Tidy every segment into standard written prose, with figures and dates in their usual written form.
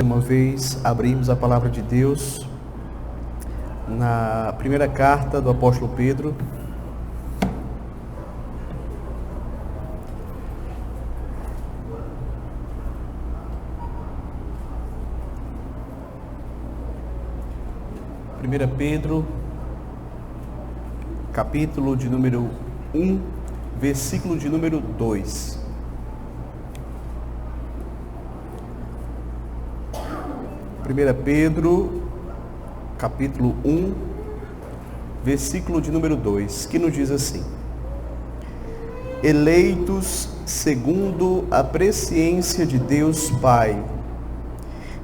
Uma vez abrimos a palavra de Deus na primeira carta do apóstolo Pedro. Primeira Pedro, capítulo de número 1, versículo de número 2. 1 Pedro, capítulo 1, versículo de número 2, que nos diz assim: eleitos segundo a presciência de Deus Pai,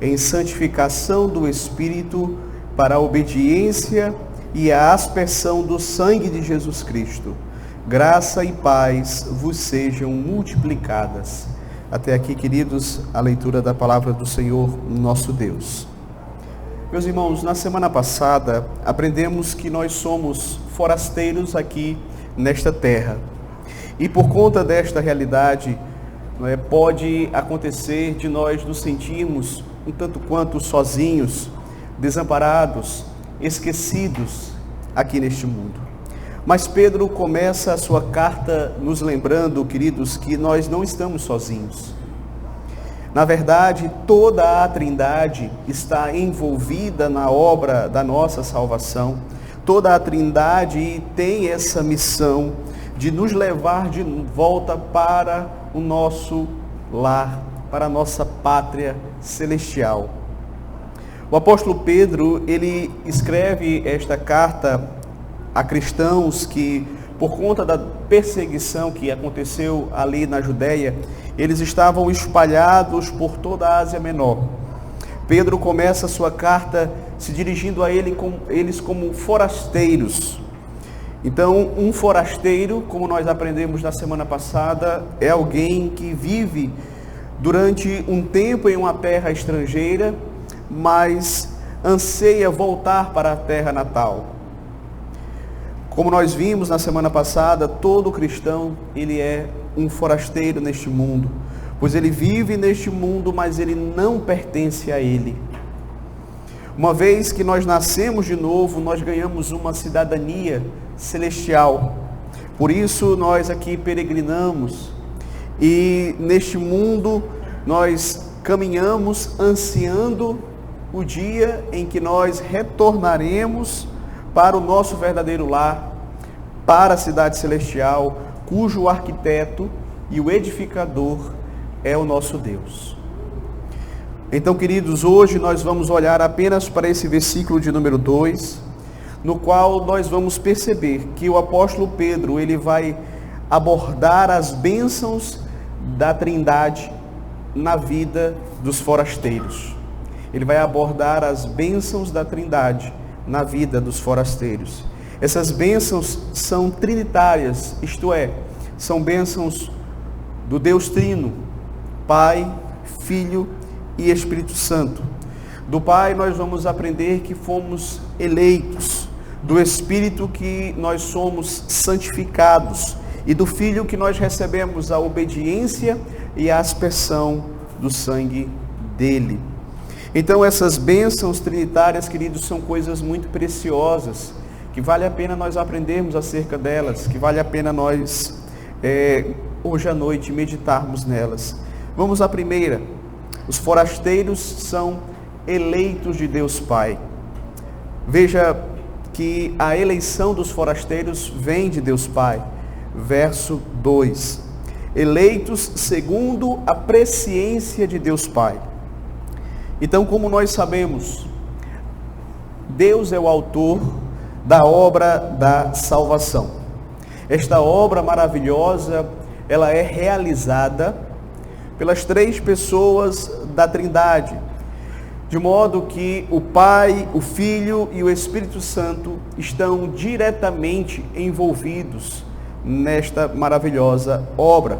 em santificação do Espírito, para a obediência e a aspersão do sangue de Jesus Cristo, graça e paz vos sejam multiplicadas. Até aqui, queridos, a leitura da palavra do Senhor, nosso Deus. Meus irmãos, na semana passada, aprendemos que nós somos forasteiros aqui nesta terra. E por conta desta realidade, pode acontecer de nós nos sentirmos um tanto quanto sozinhos, desamparados, esquecidos aqui neste mundo. Mas Pedro começa a sua carta nos lembrando, queridos, que nós não estamos sozinhos. Na verdade, toda a Trindade está envolvida na obra da nossa salvação. Toda a Trindade tem essa missão de nos levar de volta para o nosso lar, para a nossa pátria celestial. O apóstolo Pedro, ele escreve esta carta a cristãos que, por conta da perseguição que aconteceu ali na Judéia, eles estavam espalhados por toda a Ásia Menor. Pedro começa a sua carta se dirigindo a eles como forasteiros. Então, um forasteiro, como nós aprendemos na semana passada, é alguém que vive durante um tempo em uma terra estrangeira, mas anseia voltar para a terra natal. Como nós vimos na semana passada, todo cristão, ele é um forasteiro neste mundo, pois ele vive neste mundo, mas ele não pertence a ele. Uma vez que nós nascemos de novo, nós ganhamos uma cidadania celestial. Por isso nós aqui peregrinamos e neste mundo nós caminhamos ansiando o dia em que nós retornaremos para o nosso verdadeiro lar, para a cidade celestial, cujo arquiteto e o edificador é o nosso Deus. Então, queridos, hoje nós vamos olhar apenas para esse versículo de número 2, no qual nós vamos perceber que o apóstolo Pedro, ele vai abordar as bênçãos da Trindade na vida dos forasteiros. Ele vai abordar as bênçãos da Trindade na vida dos forasteiros. Essas bênçãos são trinitárias, isto é, são bênçãos do Deus Trino, Pai, Filho e Espírito Santo. Do Pai nós vamos aprender que fomos eleitos, do Espírito que nós somos santificados e do Filho que nós recebemos a obediência e a aspersão do sangue dele. Então essas bênçãos trinitárias, queridos, são coisas muito preciosas, que vale a pena nós aprendermos acerca delas, que vale a pena nós, hoje à noite, meditarmos nelas. Vamos à primeira. Os forasteiros são eleitos de Deus Pai. Veja que a eleição dos forasteiros vem de Deus Pai. Verso 2. Eleitos segundo a presciência de Deus Pai. Então, como nós sabemos, Deus é o autor da obra da salvação. Esta obra maravilhosa, ela é realizada pelas três pessoas da Trindade, de modo que o Pai, o Filho e o Espírito Santo estão diretamente envolvidos nesta maravilhosa obra.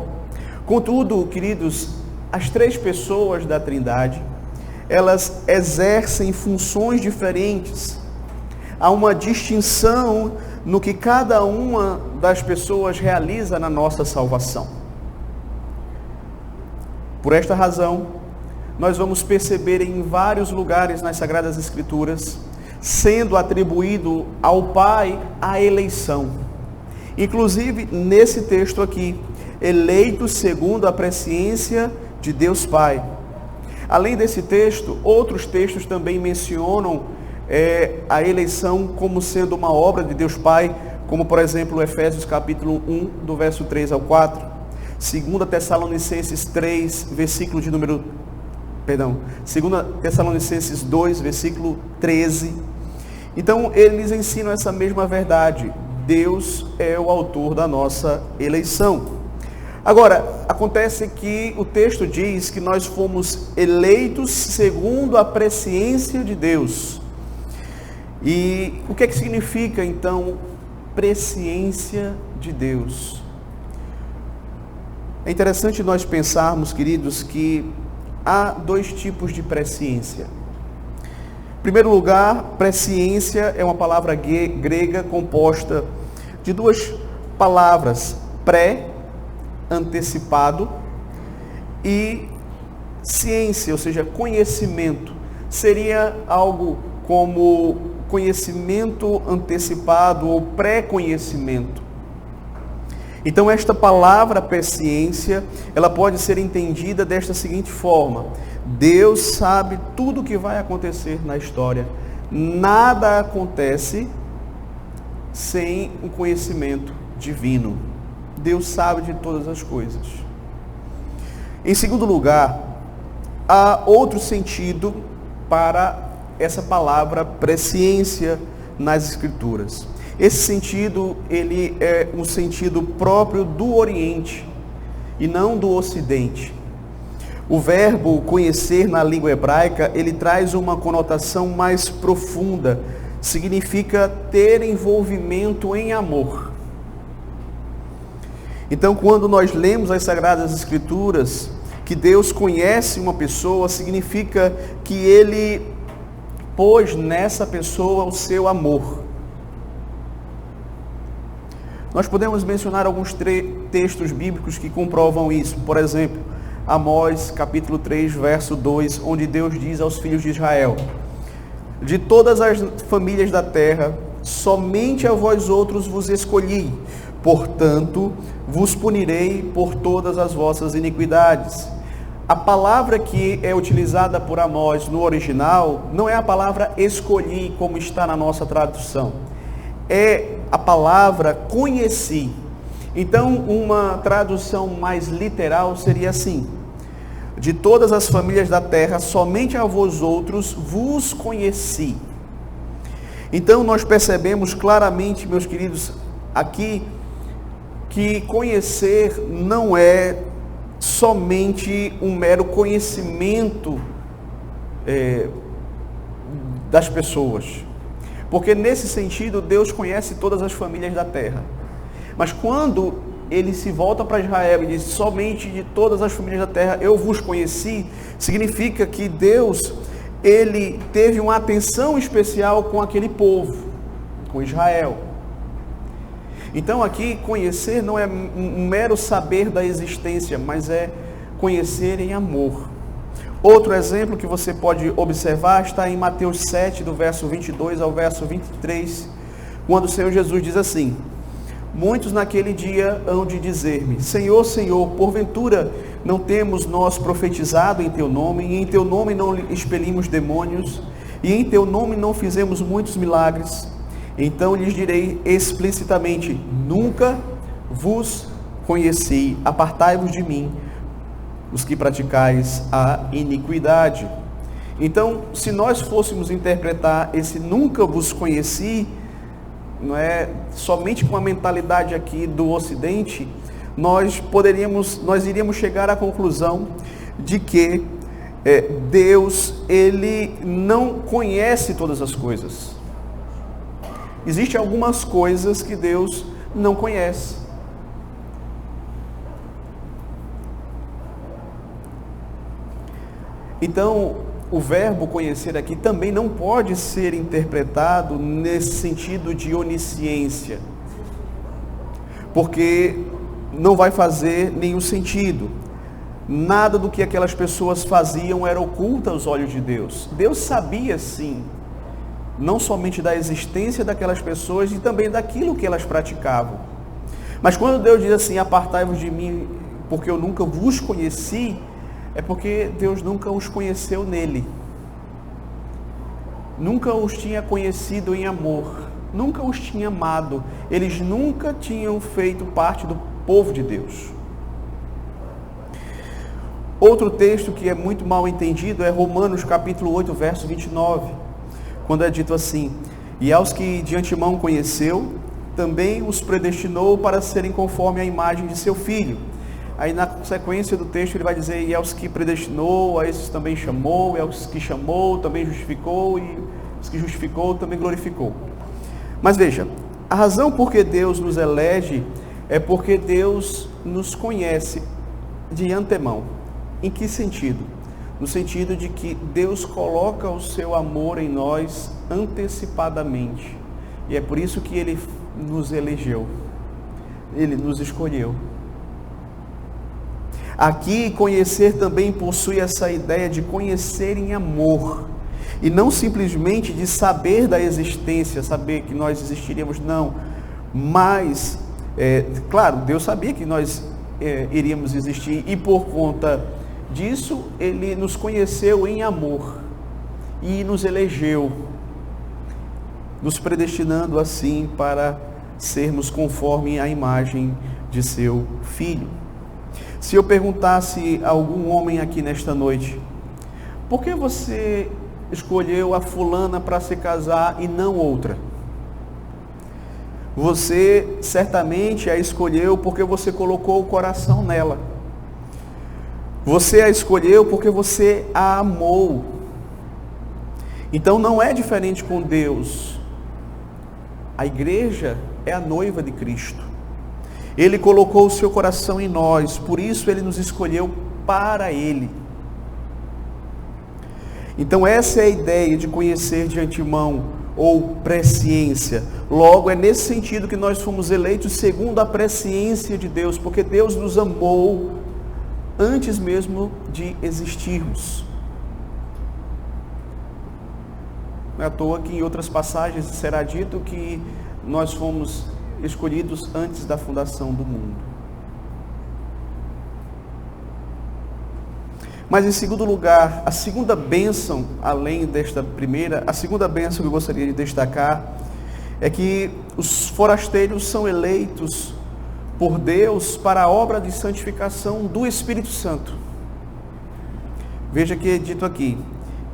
Contudo, queridos, as três pessoas da Trindade, elas exercem funções diferentes. Há uma distinção no que cada uma das pessoas realiza na nossa salvação. Por esta razão, nós vamos perceber em vários lugares nas Sagradas Escrituras, sendo atribuído ao Pai a eleição. Inclusive, nesse texto aqui, eleitos segundo a presciência de Deus Pai. Além desse texto, outros textos também mencionam a eleição como sendo uma obra de Deus Pai, como por exemplo Efésios capítulo 1, do verso 3 ao 4, 2 Tessalonicenses 3, versículo de número, 2 Tessalonicenses 2, versículo 13. Então, eles ensinam essa mesma verdade. Deus é o autor da nossa eleição. Agora, acontece que o texto diz que nós fomos eleitos segundo a presciência de Deus. E o que significa, então, presciência de Deus? É interessante nós pensarmos, queridos, que há dois tipos de presciência. Em primeiro lugar, presciência é uma palavra grega composta de duas palavras, pré, antecipado, e ciência, ou seja, conhecimento. Seria algo como conhecimento antecipado ou pré-conhecimento. Então, esta palavra presciência, ela pode ser entendida desta seguinte forma: Deus sabe tudo o que vai acontecer na história. Nada acontece sem um conhecimento divino. Deus sabe de todas as coisas. Em segundo lugar, há outro sentido para essa palavra presciência nas Escrituras. Esse sentido, ele é um sentido próprio do Oriente e não do Ocidente. O verbo conhecer na língua hebraica, ele traz uma conotação mais profunda. Significa ter envolvimento em amor. Então, quando nós lemos as Sagradas Escrituras, que Deus conhece uma pessoa, significa que Ele pôs nessa pessoa o seu amor. Nós podemos mencionar alguns textos bíblicos que comprovam isso. Por exemplo, Amós, capítulo 3, verso 2, onde Deus diz aos filhos de Israel: de todas as famílias da terra, somente a vós outros vos escolhi, portanto, vos punirei por todas as vossas iniquidades. A palavra que é utilizada por Amós no original não é a palavra escolhi, como está na nossa tradução. É a palavra conheci. Então, uma tradução mais literal seria assim: de todas as famílias da terra, somente a vós outros vos conheci. Então, nós percebemos claramente, meus queridos, aqui, que conhecer não é somente um mero conhecimento das pessoas. Porque nesse sentido, Deus conhece todas as famílias da terra. Mas quando ele se volta para Israel e diz: somente de todas as famílias da terra eu vos conheci, significa que Deus, ele teve uma atenção especial com aquele povo, com Israel. Então aqui, conhecer não é um mero saber da existência, mas é conhecer em amor. Outro exemplo que você pode observar está em Mateus 7, do verso 22 ao verso 23, quando o Senhor Jesus diz assim: muitos naquele dia hão de dizer-me: Senhor, Senhor, porventura não temos nós profetizado em Teu nome, e em Teu nome não expelimos demônios, e em Teu nome não fizemos muitos milagres? Então lhes direi explicitamente: nunca vos conheci, apartai-vos de mim, os que praticais a iniquidade. Então, se nós fôssemos interpretar esse nunca vos conheci, não é somente com a mentalidade aqui do Ocidente, nós iríamos chegar à conclusão de que Deus, ele não conhece todas as coisas. Existem algumas coisas que Deus não conhece. Então, o verbo conhecer aqui também não pode ser interpretado nesse sentido de onisciência, porque não vai fazer nenhum sentido. Nada do que aquelas pessoas faziam era oculto aos olhos de Deus. Deus sabia sim, não somente da existência daquelas pessoas e também daquilo que elas praticavam. Mas quando Deus diz assim, apartai-vos de mim, porque eu nunca vos conheci, é porque Deus nunca os conheceu nele. Nunca os tinha conhecido em amor, nunca os tinha amado. Eles nunca tinham feito parte do povo de Deus. Outro texto que é muito mal entendido é Romanos capítulo 8, verso 29, quando é dito assim: e aos que de antemão conheceu, também os predestinou para serem conforme a imagem de seu Filho. Aí na sequência do texto ele vai dizer, e aos que predestinou, a esses também chamou, e aos que chamou, também justificou, e os que justificou, também glorificou. Mas veja, a razão por que Deus nos elege é porque Deus nos conhece de antemão. Em que sentido? No sentido de que Deus coloca o seu amor em nós antecipadamente. E é por isso que Ele nos elegeu. Ele nos escolheu. Aqui, conhecer também possui essa ideia de conhecer em amor. E não simplesmente de saber da existência, saber que nós existiríamos, não. Mas, claro, Deus sabia que nós iríamos existir e por conta disso, Ele nos conheceu em amor e nos elegeu, nos predestinando assim para sermos conforme a imagem de seu Filho. Se eu perguntasse a algum homem aqui nesta noite, por que você escolheu a fulana para se casar e não outra? Você certamente a escolheu porque você colocou o coração nela. Você a escolheu porque você a amou. Então não é diferente com Deus. A igreja é a noiva de Cristo. Ele colocou o seu coração em nós, por isso Ele nos escolheu para Ele. Então essa é a ideia de conhecer de antemão ou presciência. Logo, é nesse sentido que nós fomos eleitos segundo a presciência de Deus, porque Deus nos amou antes mesmo de existirmos. Não é à toa que em outras passagens será dito que nós fomos escolhidos antes da fundação do mundo. Mas em segundo lugar, a segunda bênção, além desta primeira, a segunda bênção que eu gostaria de destacar é que os forasteiros são eleitos por Deus para a obra de santificação do Espírito Santo. Veja que é dito aqui,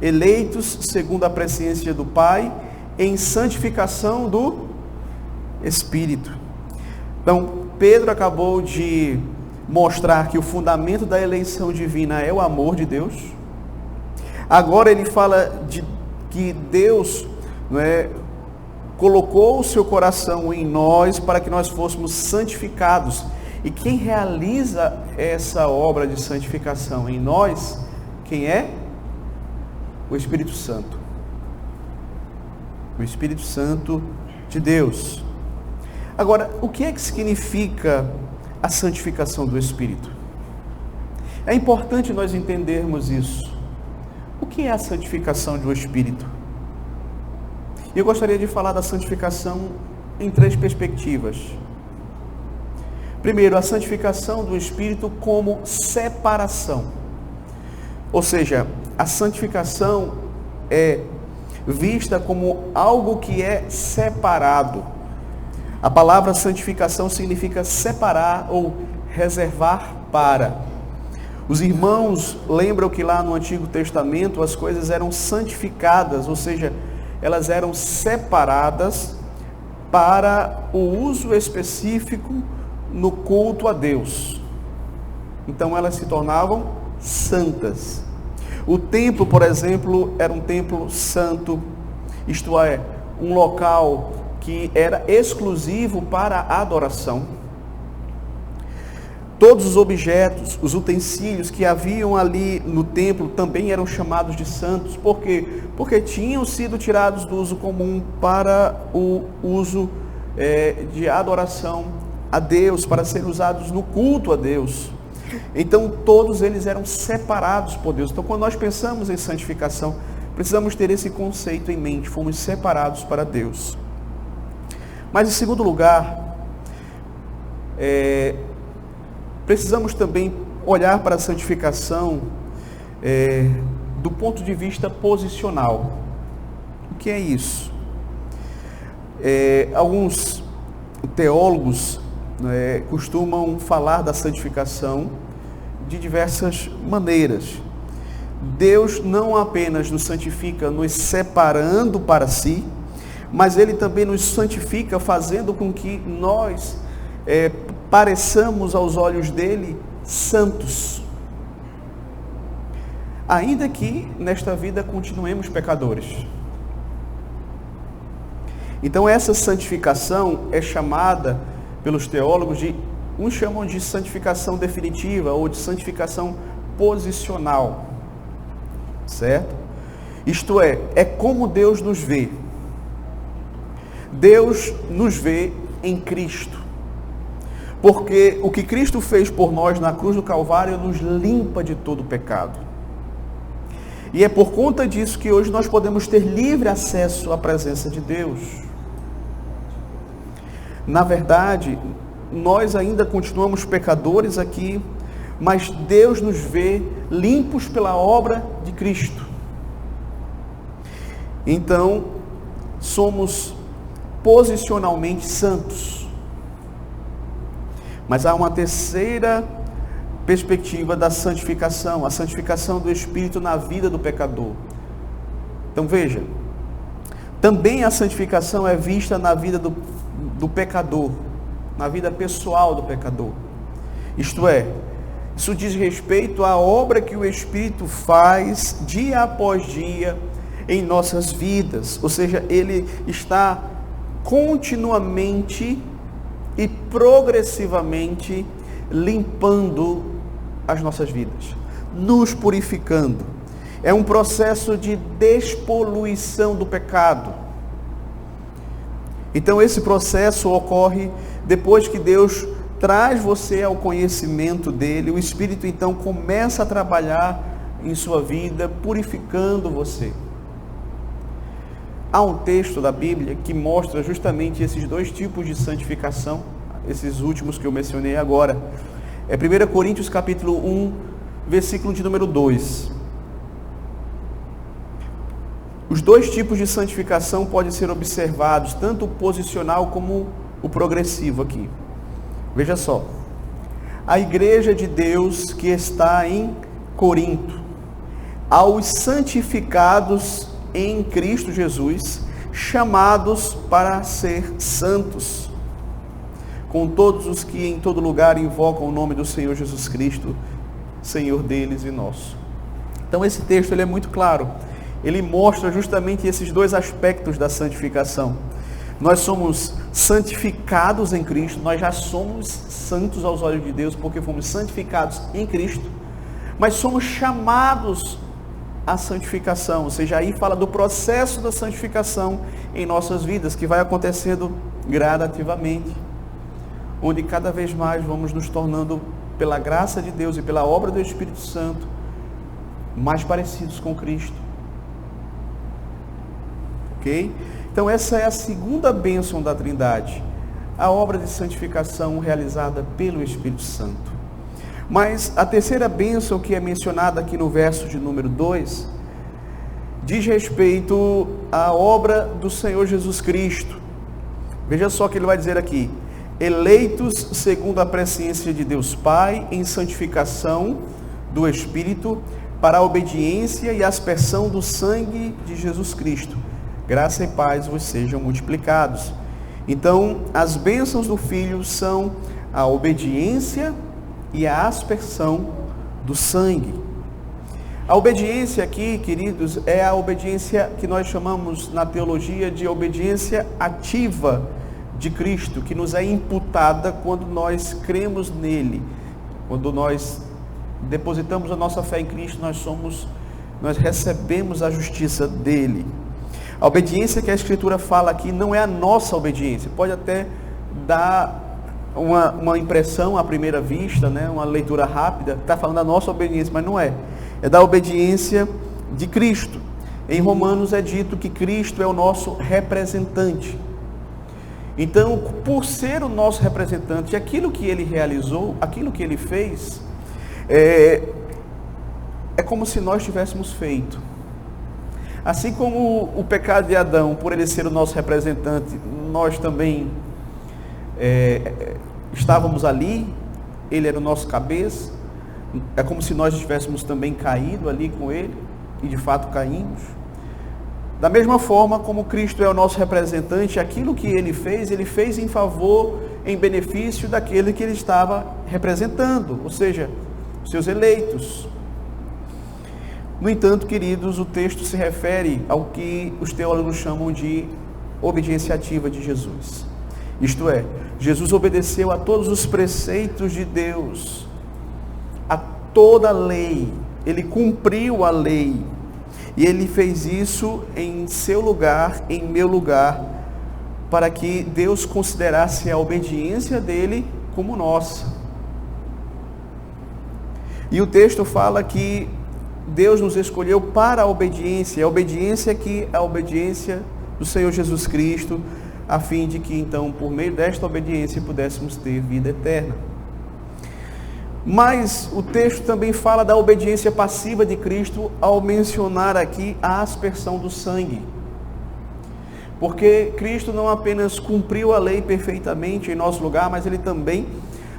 eleitos segundo a presciência do Pai, em santificação do Espírito. Então, Pedro acabou de mostrar que o fundamento da eleição divina é o amor de Deus. Agora ele fala de que Deus, colocou o seu coração em nós para que nós fôssemos santificados. E quem realiza essa obra de santificação em nós, quem é? O Espírito Santo. O Espírito Santo de Deus. Agora, o que é que significa a santificação do Espírito? É importante nós entendermos isso. O que é a santificação do Espírito? Eu gostaria de falar da santificação em três perspectivas. Primeiro, a santificação do Espírito como separação. Ou seja, a santificação é vista como algo que é separado. A palavra santificação significa separar ou reservar para. Os irmãos lembram que lá no Antigo Testamento as coisas eram santificadas, ou seja, elas eram separadas para o uso específico no culto a Deus. Então elas se tornavam santas. O templo, por exemplo, era um templo santo, isto é, um local que era exclusivo para a adoração. Todos os objetos, os utensílios que haviam ali no templo também eram chamados de santos. Por quê? Porque tinham sido tirados do uso comum para o uso de adoração a Deus, para serem usados no culto a Deus. Então todos eles eram separados por Deus. Então quando nós pensamos em santificação, precisamos ter esse conceito em mente, fomos separados para Deus. Mas em segundo lugar, precisamos também olhar para a santificação do ponto de vista posicional. O que é isso? Alguns teólogos costumam falar da santificação de diversas maneiras. Deus não apenas nos santifica nos separando para si, mas Ele também nos santifica fazendo com que nós pareçamos aos olhos dEle santos. Ainda que nesta vida continuemos pecadores. Então essa santificação é chamada pelos teólogos uns chamam de santificação definitiva ou de santificação posicional, certo? Isto é como Deus nos vê. Deus nos vê em Cristo, porque o que Cristo fez por nós na cruz do Calvário nos limpa de todo pecado. E é por conta disso que hoje nós podemos ter livre acesso à presença de Deus. Na verdade, nós ainda continuamos pecadores aqui, mas Deus nos vê limpos pela obra de Cristo. Então, somos posicionalmente santos. Mas há uma terceira perspectiva da santificação, a santificação do Espírito na vida do pecador. Então veja, também a santificação é vista na vida do pecador, na vida pessoal do pecador. Isto é, isso diz respeito à obra que o Espírito faz dia após dia em nossas vidas. Ou seja, Ele está continuamente e progressivamente limpando as nossas vidas, nos purificando. É um processo de despoluição do pecado. Então esse processo ocorre depois que Deus traz você ao conhecimento dele. O Espírito então começa a trabalhar em sua vida, purificando você. Há um texto da Bíblia que mostra justamente esses dois tipos de santificação, esses últimos que eu mencionei agora. É 1 Coríntios capítulo 1, versículo de número 2. Os dois tipos de santificação podem ser observados, tanto o posicional como o progressivo aqui. Veja só. A igreja de Deus que está em Corinto, aos santificados em Cristo Jesus, chamados para ser santos, com todos os que em todo lugar invocam o nome do Senhor Jesus Cristo, Senhor deles e nosso. Então esse texto ele é muito claro. Ele mostra justamente esses dois aspectos da santificação. Nós somos santificados em Cristo, nós já somos santos aos olhos de Deus, porque fomos santificados em Cristo, mas somos chamados à santificação, ou seja, aí fala do processo da santificação em nossas vidas, que vai acontecendo gradativamente, onde cada vez mais vamos nos tornando, pela graça de Deus e pela obra do Espírito Santo, mais parecidos com Cristo. Ok? Então essa é a segunda bênção da Trindade, a obra de santificação realizada pelo Espírito Santo. Mas a terceira bênção que é mencionada aqui no verso de número 2, diz respeito à obra do Senhor Jesus Cristo. Veja só o que ele vai dizer aqui: eleitos segundo a presciência de Deus Pai, em santificação do Espírito, para a obediência e aspersão do sangue de Jesus Cristo. Graça e paz vos sejam multiplicados. Então, as bênçãos do Filho são a obediência e a aspersão do sangue. A obediência aqui, queridos, é a obediência que nós chamamos na teologia de obediência ativa de Cristo, que nos é imputada quando nós cremos nele. Quando nós depositamos a nossa fé em Cristo, nós recebemos a justiça dele. A obediência que a Escritura fala aqui não é a nossa obediência. Pode até dar uma impressão à primeira vista, né? Uma leitura rápida, está falando da nossa obediência, mas não é. É da obediência de Cristo. Em Romanos é dito que Cristo é o nosso representante. Então, por ser o nosso representante, aquilo que ele realizou, aquilo que ele fez, é como se nós tivéssemos feito. Assim como o pecado de Adão, por ele ser o nosso representante, nós também estávamos ali, ele era o nosso cabeça, é como se nós tivéssemos também caído ali com ele, e de fato caímos. Da mesma forma como Cristo é o nosso representante, aquilo que ele fez em favor, em benefício daquele que ele estava representando, ou seja, seus eleitos. No entanto, queridos, o texto se refere ao que os teólogos chamam de obediência ativa de Jesus. Isto é, Jesus obedeceu a todos os preceitos de Deus, a toda a lei, ele cumpriu a lei. E ele fez isso em seu lugar, em meu lugar, para que Deus considerasse a obediência dele como nossa. E o texto fala que Deus nos escolheu para a obediência que é a obediência do Senhor Jesus Cristo, a fim de que então, por meio desta obediência, pudéssemos ter vida eterna. Mas o texto também fala da obediência passiva de Cristo ao mencionar aqui a aspersão do sangue. Porque Cristo não apenas cumpriu a lei perfeitamente em nosso lugar, mas ele também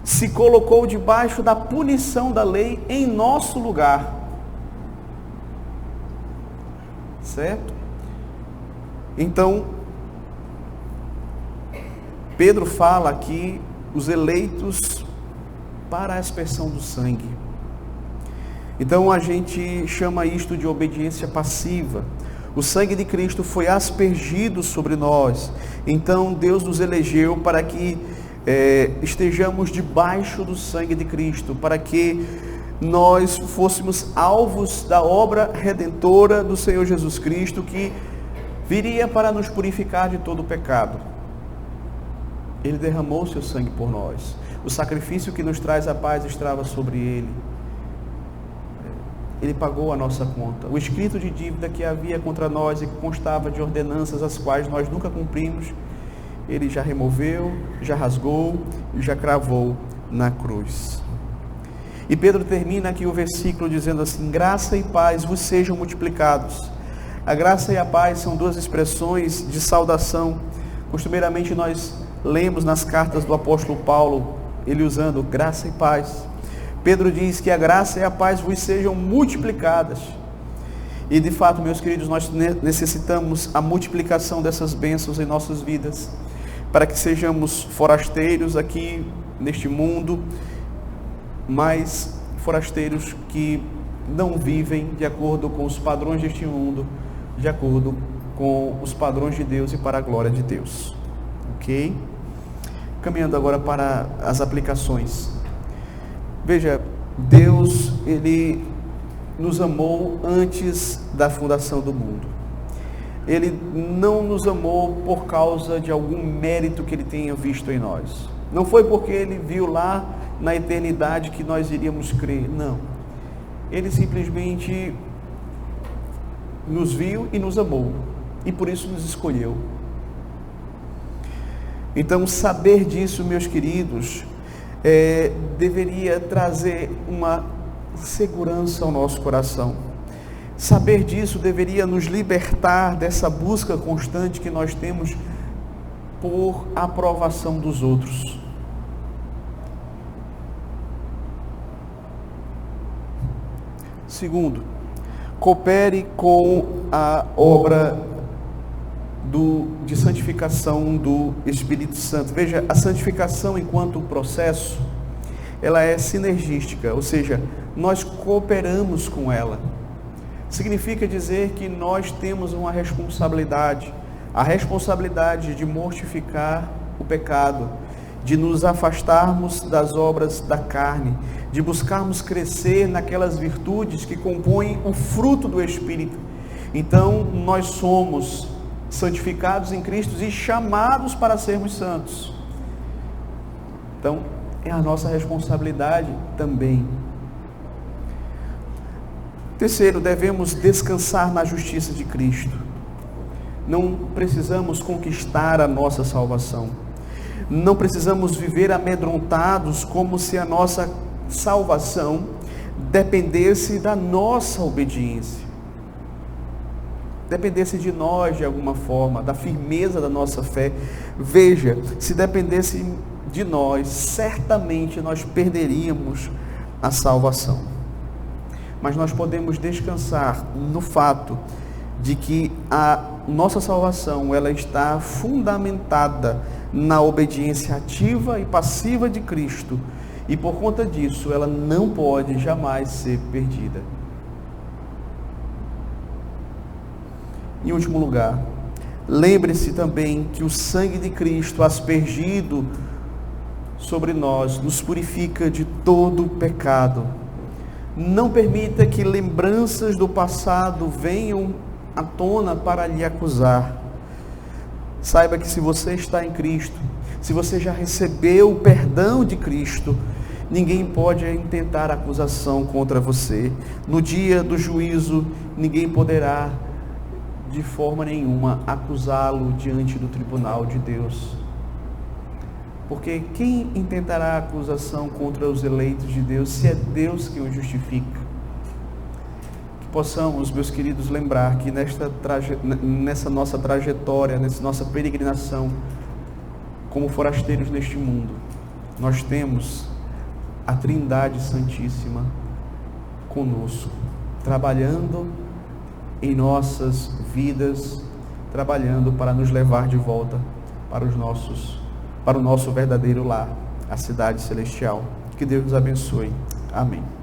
se colocou debaixo da punição da lei em nosso lugar. Certo? Então, Pedro fala aqui os eleitos para a aspersão do sangue. Então a gente chama isto de obediência passiva. O sangue de Cristo foi aspergido sobre nós. Então Deus nos elegeu para que estejamos debaixo do sangue de Cristo, para que nós fôssemos alvos da obra redentora do Senhor Jesus Cristo, que viria para nos purificar de todo o pecado. Ele derramou seu sangue por nós. O sacrifício que nos traz a paz estava sobre ele. Ele pagou a nossa conta. O escrito de dívida que havia contra nós e que constava de ordenanças as quais nós nunca cumprimos, ele já removeu, já rasgou e já cravou na cruz. E Pedro termina aqui o versículo dizendo assim: graça e paz vos sejam multiplicados. A graça e a paz são duas expressões de saudação. Costumeiramente nós lemos nas cartas do apóstolo Paulo, ele usando graça e paz. Pedro diz que a graça e a paz vos sejam multiplicadas. E de fato, meus queridos, nós necessitamos a multiplicação dessas bênçãos em nossas vidas, para que sejamos forasteiros aqui neste mundo, mas forasteiros que não vivem de acordo com os padrões deste mundo, de acordo com os padrões de Deus e para a glória de Deus. Ok? Caminhando agora para as aplicações. Veja, Deus, ele nos amou antes da fundação do mundo. Ele não nos amou por causa de algum mérito que ele tenha visto em nós. Não foi porque ele viu lá na eternidade que nós iríamos crer. Não. Ele simplesmente nos viu e nos amou. E por isso nos escolheu. Então, saber disso, meus queridos, deveria trazer uma segurança ao nosso coração. Saber disso deveria nos libertar dessa busca constante que nós temos por aprovação dos outros. Segundo, coopere com a obra de santificação do Espírito Santo. Veja, a santificação enquanto processo, ela é sinergística, ou seja, nós cooperamos com ela. Significa dizer que nós temos uma responsabilidade, a responsabilidade de mortificar o pecado, de nos afastarmos das obras da carne, de buscarmos crescer naquelas virtudes que compõem o fruto do Espírito. Então, nós somos santificados em Cristo e chamados para sermos santos. Então, é a nossa responsabilidade também. Terceiro, devemos descansar na justiça de Cristo. Não precisamos conquistar a nossa salvação. Não precisamos viver amedrontados como se a nossa salvação dependesse da nossa obediência. Dependesse de nós de alguma forma, da firmeza da nossa fé. Veja, se dependesse de nós, certamente nós perderíamos a salvação. Mas nós podemos descansar no fato de que a nossa salvação, ela está fundamentada na obediência ativa e passiva de Cristo, e por conta disso, ela não pode jamais ser perdida. Em último lugar, lembre-se também que o sangue de Cristo aspergido sobre nós nos purifica de todo pecado. Não permita que lembranças do passado venham à tona para lhe acusar. Saiba que se você está em Cristo, se você já recebeu o perdão de Cristo, ninguém pode intentar acusação contra você. No dia do juízo, ninguém poderá de forma nenhuma acusá-lo diante do tribunal de Deus. Porque quem intentará acusação contra os eleitos de Deus, se é Deus que o justifica? Que possamos, meus queridos, lembrar que nessa nossa trajetória, nessa nossa peregrinação, como forasteiros neste mundo, nós temos a Trindade Santíssima conosco, trabalhando em nossas vidas, trabalhando para nos levar de volta para o nosso verdadeiro lar, a cidade celestial. Que Deus nos abençoe. Amém.